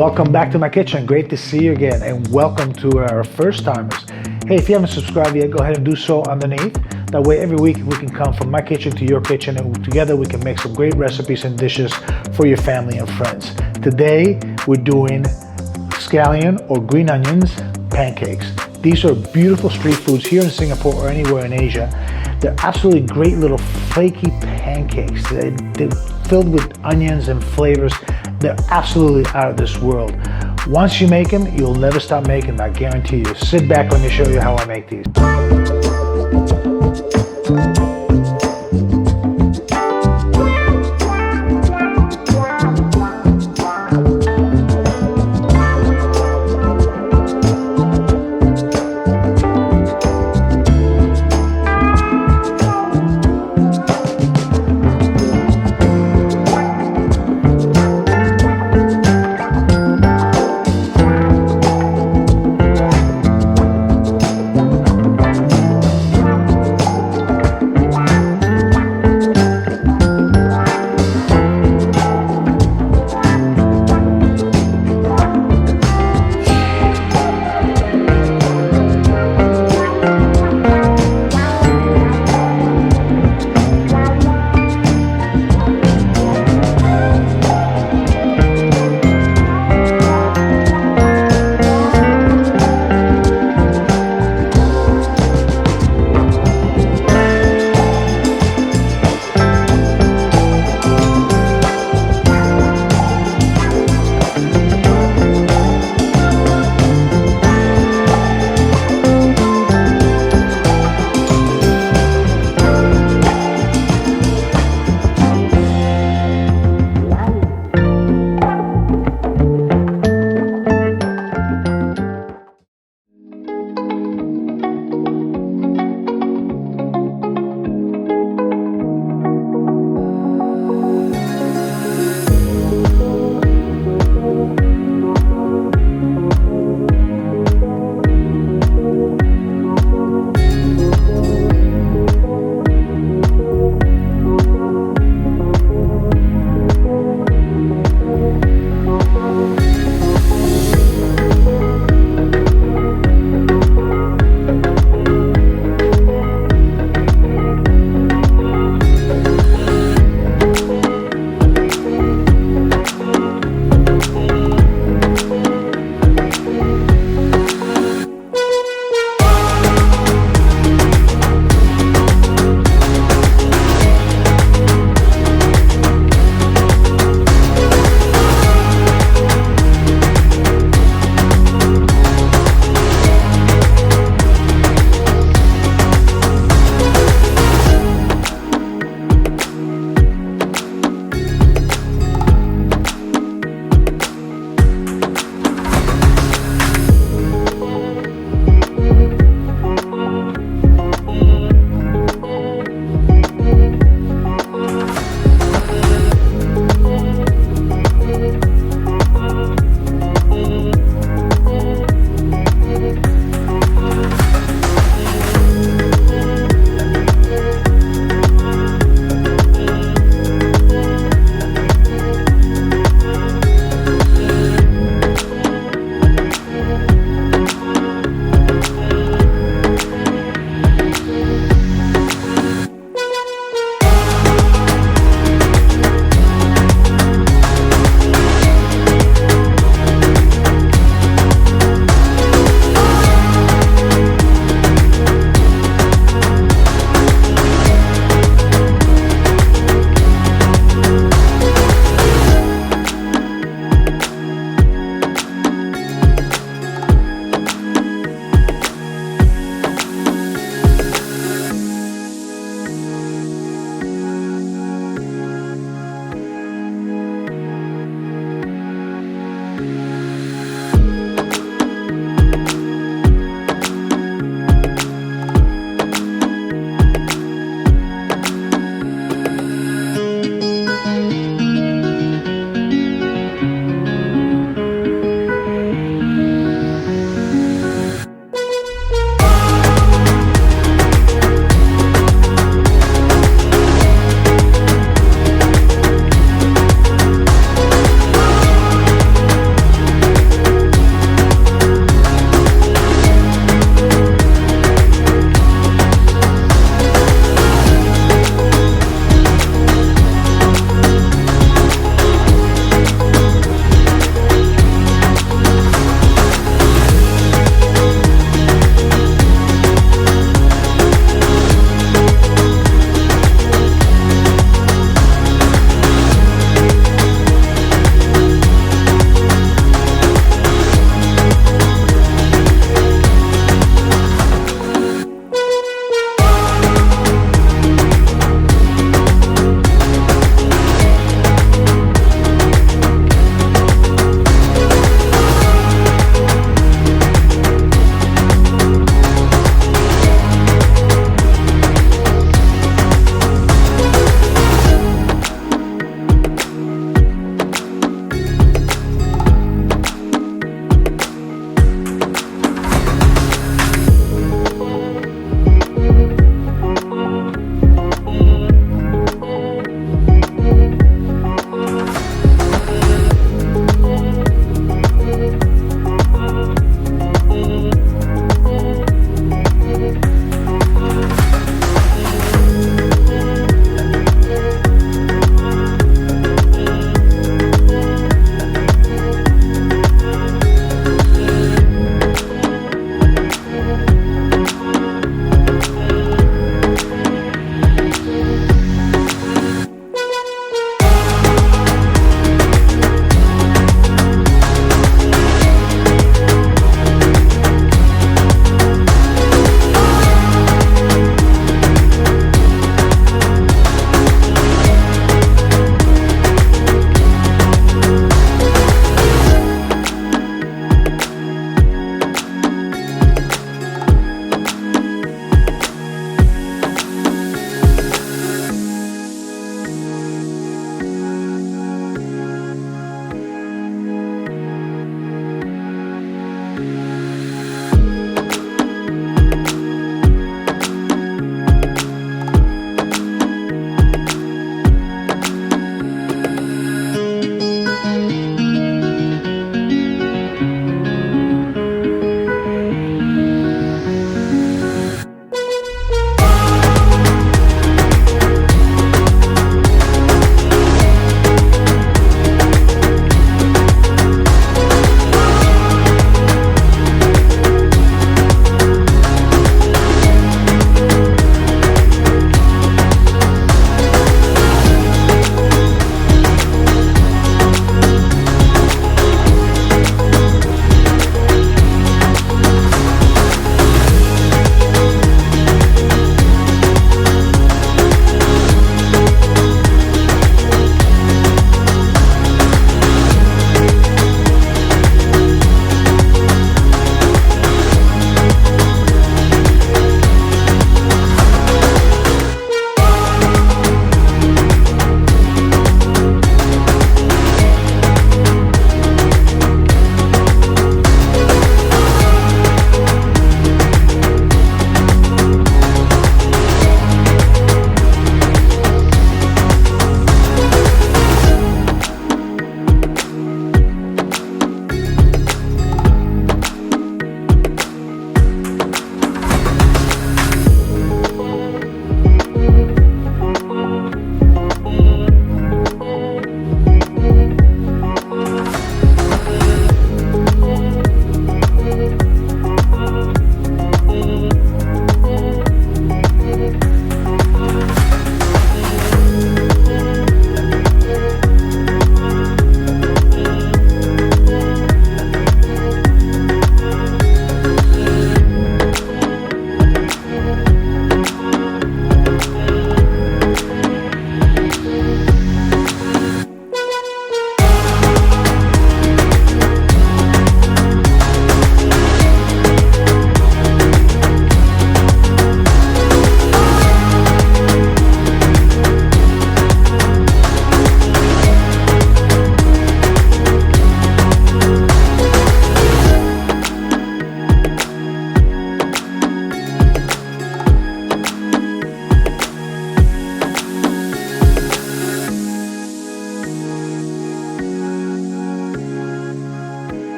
welcome back to my kitchen. Great to see you again, and welcome to our first timers. Hey, if you haven't subscribed yet, go ahead and do so underneath. That way every week we can come from my kitchen to your kitchen, and together we can make some great recipes and dishes for your family and friends. Today we're doing scallion or green onions pancakes. These are beautiful street foods here in Singapore or anywhere in Asia. They're absolutely great little flaky pancakes. They're filled with onions and flavors. They're absolutely out of this world. Once you make them, you'll never stop making them, I guarantee you. Sit back, let me show you how I make these.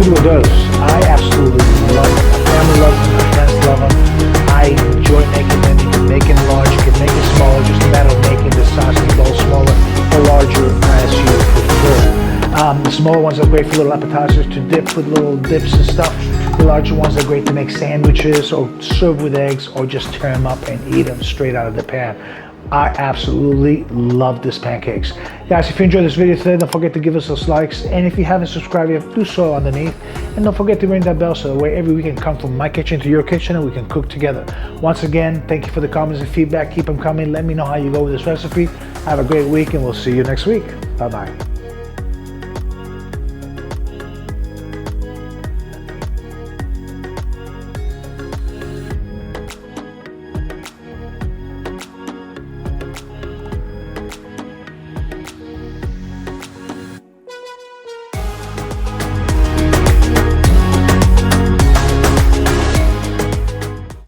Two of those. I absolutely love them. My family loves them. My friends love them. I enjoy making them. You can make it large. You can make it smaller. Just a matter of making the sausage bowl smaller or larger as you prefer. The smaller ones are great for little appetizers to dip with little dips and stuff. The larger ones are great to make sandwiches or serve with eggs or just tear them up and eat them straight out of the pan. I absolutely love this pancakes. Guys, if you enjoyed this video today, don't forget to give us those likes. And if you haven't subscribed yet, do so underneath. And don't forget to ring that bell so that way every week can come from my kitchen to your kitchen and we can cook together. Once again, thank you for the comments and feedback. Keep them coming. Let me know how you go with this recipe. Have a great week and we'll see you next week. Bye-bye.